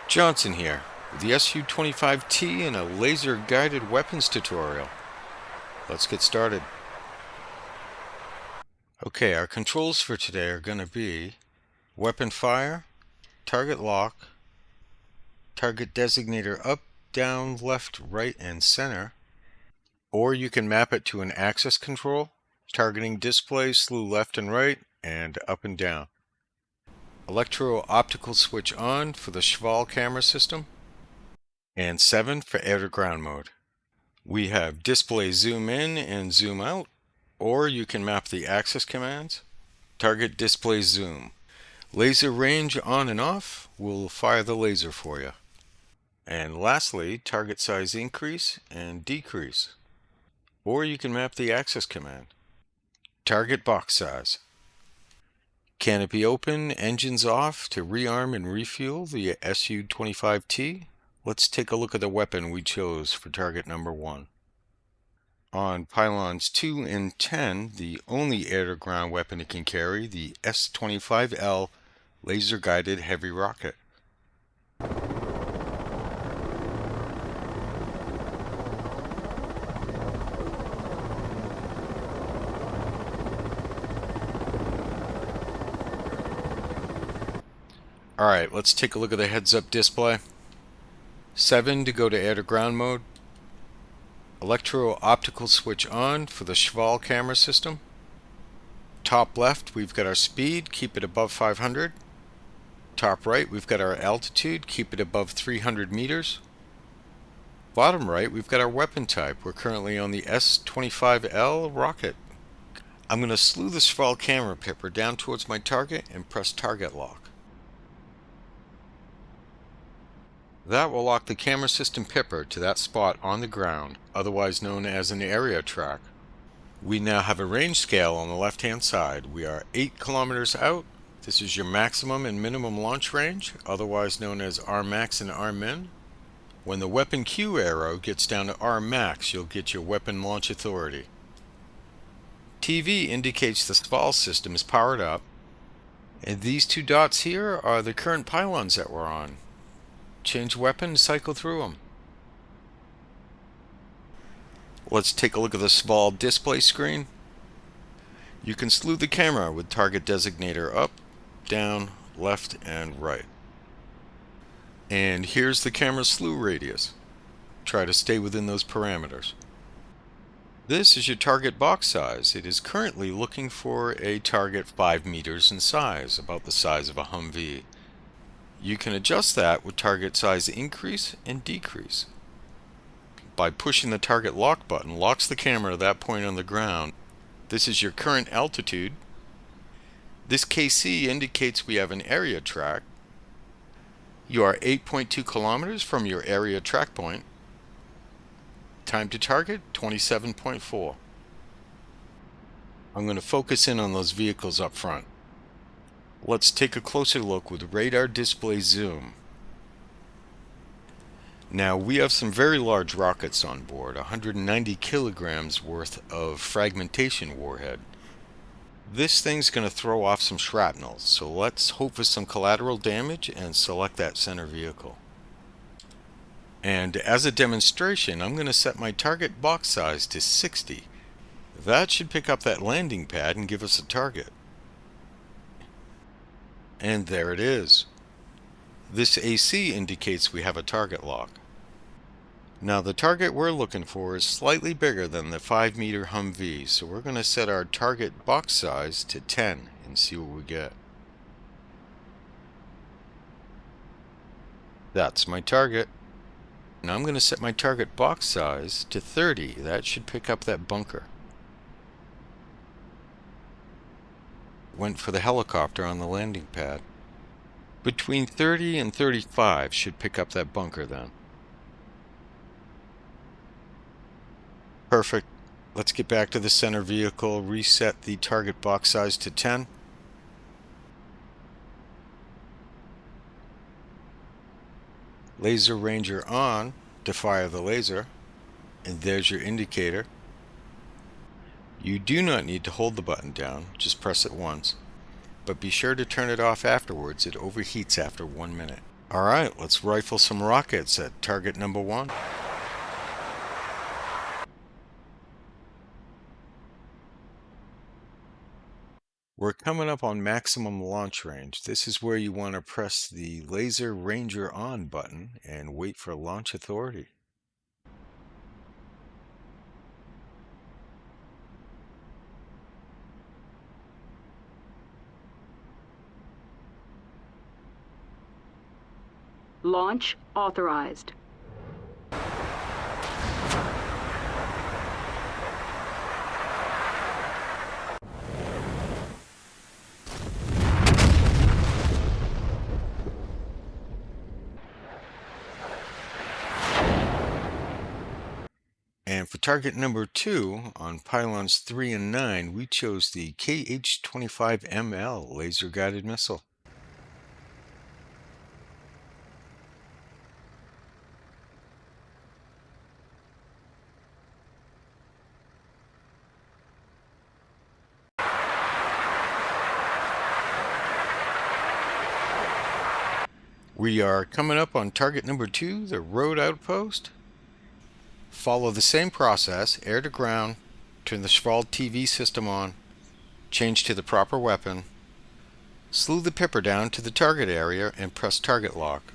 Johnson here, with the Su-25T and a laser-guided weapons tutorial. Let's get started. Okay, our controls for today are going to be weapon fire, target lock, target designator up, down, left, right, and center, or you can map it to an axis control, targeting display, slew left and right, and up and down. Electro-optical switch on for the Shkval camera system, and 7 for air-to-ground mode. We have display zoom in and zoom out, or you can map the axis commands. Target display zoom. Laser range on and off will fire the laser for you. And lastly, target size increase and decrease. Or you can map the axis command. Target box size. Canopy open, engines off to rearm and refuel the Su-25T. Let's take a look at the weapon we chose for target number 1. On pylons 2 and 10, the only air-to-ground weapon it can carry, the S-25L laser-guided heavy rocket. Alright, let's take a look at the heads-up display. 7 to go to air-to-ground mode. Electro-optical switch on for the Shkval camera system. Top left, we've got our speed, keep it above 500. Top right, we've got our altitude, keep it above 300 meters. Bottom right, we've got our weapon type. We're currently on the S-25L rocket. I'm going to slew the Shkval camera pipper down towards my target and press target lock. That will lock the camera system pipper to that spot on the ground, otherwise known as an area track. We now have a range scale on the left hand side. We are 8 kilometers out. This is your maximum and minimum launch range, otherwise known as Rmax and Rmin. When the weapon Q arrow gets down to Rmax, you'll get your weapon launch authority. TV indicates the Shkval system is powered up, and these 2 dots here are the current pylons that we're on. Change weapon, cycle through them. Let's take a look at the Shkval display screen. You can slew the camera with target designator up, down, left, and right. And here's the camera slew radius. Try to stay within those parameters. This is your target box size. It is currently looking for a target 5 meters in size, about the size of a Humvee. You can adjust that with target size increase and decrease. By pushing the target lock button, locks the camera at that point on the ground. This is your current altitude. This KC indicates we have an area track. You are 8.2 kilometers from your area track point. Time to target, 27.4. I'm going to focus in on those vehicles up front. Let's take a closer look with radar display zoom. Now we have some very large rockets on board, 190 kilograms worth of fragmentation warhead. This thing's going to throw off some shrapnel, so let's hope for some collateral damage and select that center vehicle. And as a demonstration, I'm going to set my target box size to 60. That should pick up that landing pad and give us a target. And there it is. This AC indicates we have a target lock. Now the target we're looking for is slightly bigger than the 5-meter Humvee, so we're going to set our target box size to 10 and see what we get. That's my target. Now I'm going to set my target box size to 30. That should pick up that bunker. Went for the helicopter on the landing pad. Between 30 and 35 should pick up that bunker then. Perfect. Let's get back to the center vehicle, reset the target box size to 10. Laser ranger on to fire the laser, and there's your indicator. You do not need to hold the button down, just press it once. But be sure to turn it off afterwards, it overheats after 1 minute. Alright, let's rifle some rockets at target number 1. We're coming up on maximum launch range. This is where you want to press the laser ranger on button and wait for launch authority. Launch authorized. And for target number 2, on pylons 3 and 9, we chose the KH-25ML laser-guided missile. We are coming up on target number 2, the road outpost. Follow the same process, air to ground, turn the Shkval TV system on, change to the proper weapon, slew the pipper down to the target area and press target lock.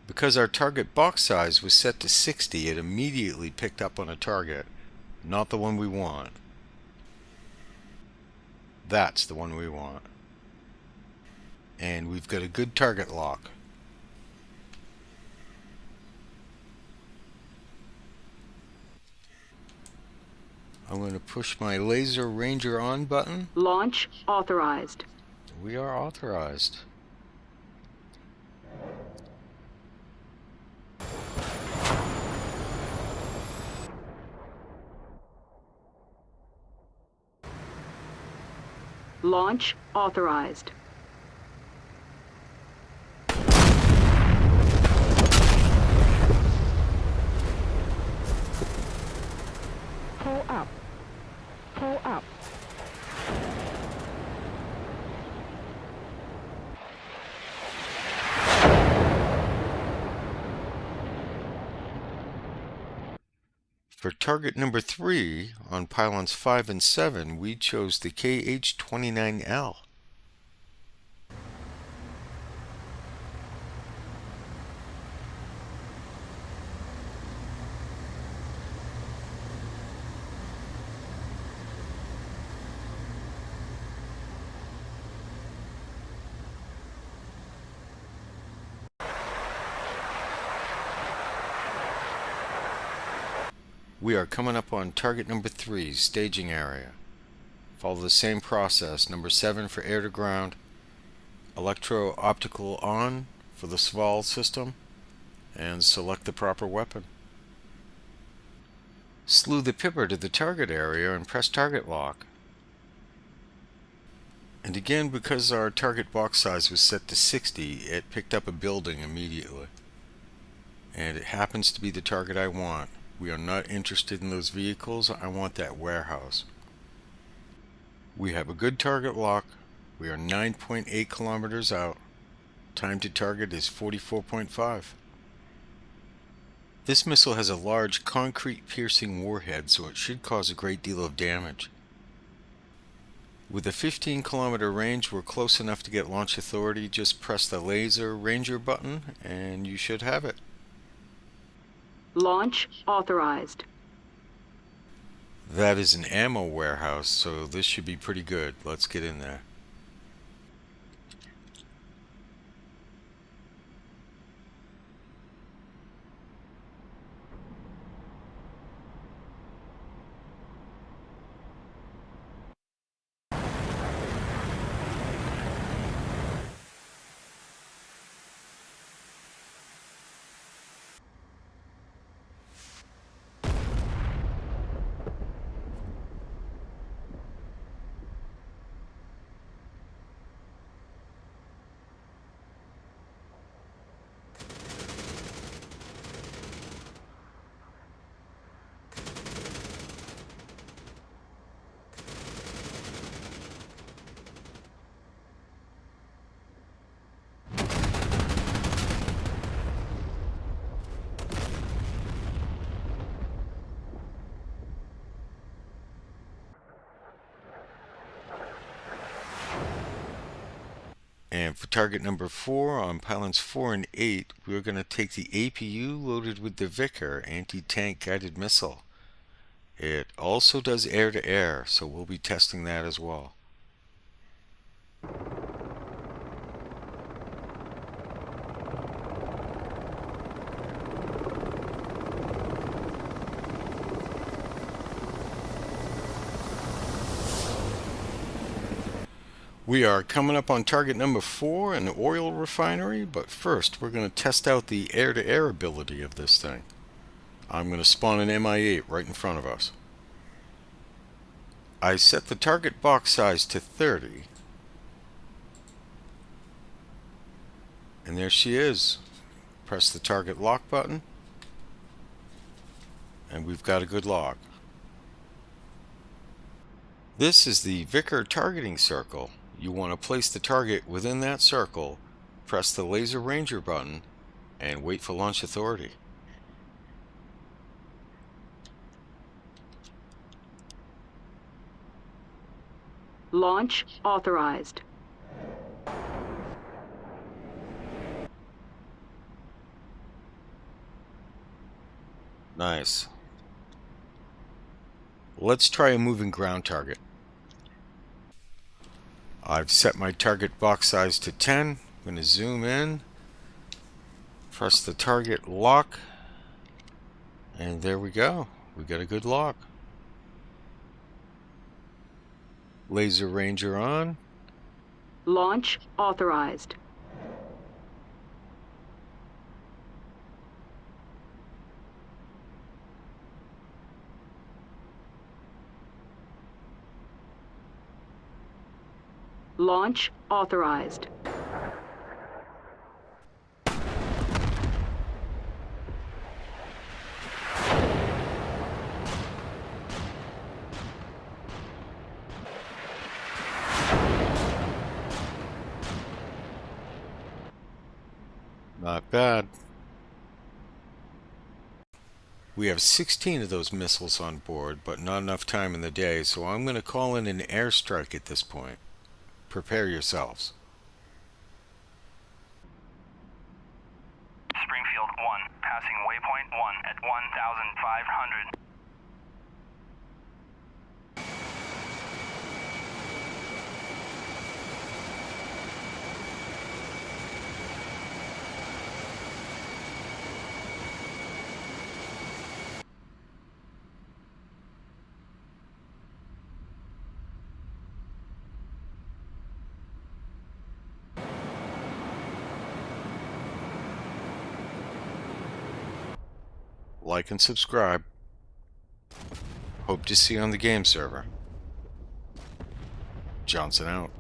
Because our target box size was set to 60, it immediately picked up on a target, not the one we want. That's the one we want. And we've got a good target lock. I'm going to push my laser ranger on button. Launch authorized. We are authorized. Launch authorized. Pull up. Pull up. For target number 3, on pylons 5 and 7, we chose the KH-29L. We are coming up on target number 3, staging area. Follow the same process. Number 7 for air to ground, electro-optical on for the Shkval system, and select the proper weapon. Slew the pipper to the target area and press target lock. And again, because our target box size was set to 60, it picked up a building immediately. And it happens to be the target I want. We are not interested in those vehicles. I want that warehouse. We have a good target lock. We are 9.8 kilometers out. Time to target is 44.5. This missile has a large concrete piercing warhead, so it should cause a great deal of damage. With a 15-kilometer range, we're close enough to get launch authority. Just press the laser ranger button and you should have it. Launch authorized. That is an ammo warehouse, so this should be pretty good. Let's get in there. And for target number 4 on pylons 4 and 8, we're going to take the APU loaded with the Vikhr anti-tank guided missile. It also does air-to-air, so we'll be testing that as well. We are coming up on target number 4, an oil refinery, but first we're going to test out the air-to-air ability of this thing. I'm going to spawn an Mi-8 right in front of us. I set the target box size to 30. And there she is. Press the target lock button. And we've got a good log. This is the Vikhr targeting circle. You want to place the target within that circle, press the laser ranger button, and wait for launch authority. Launch authorized. Nice. Let's try a moving ground target. I've set my target box size to 10. I'm going to zoom in, press the target lock, and there we go. We got a good lock. Laser ranger on. Launch authorized. Launch authorized. Not bad. We have 16 of those missiles on board, but not enough time in the day, so I'm going to call in an airstrike at this point. Prepare yourselves. Springfield 1, passing waypoint 1 at 1,500. Like and subscribe. Hope to see you on the game server. Johnson out.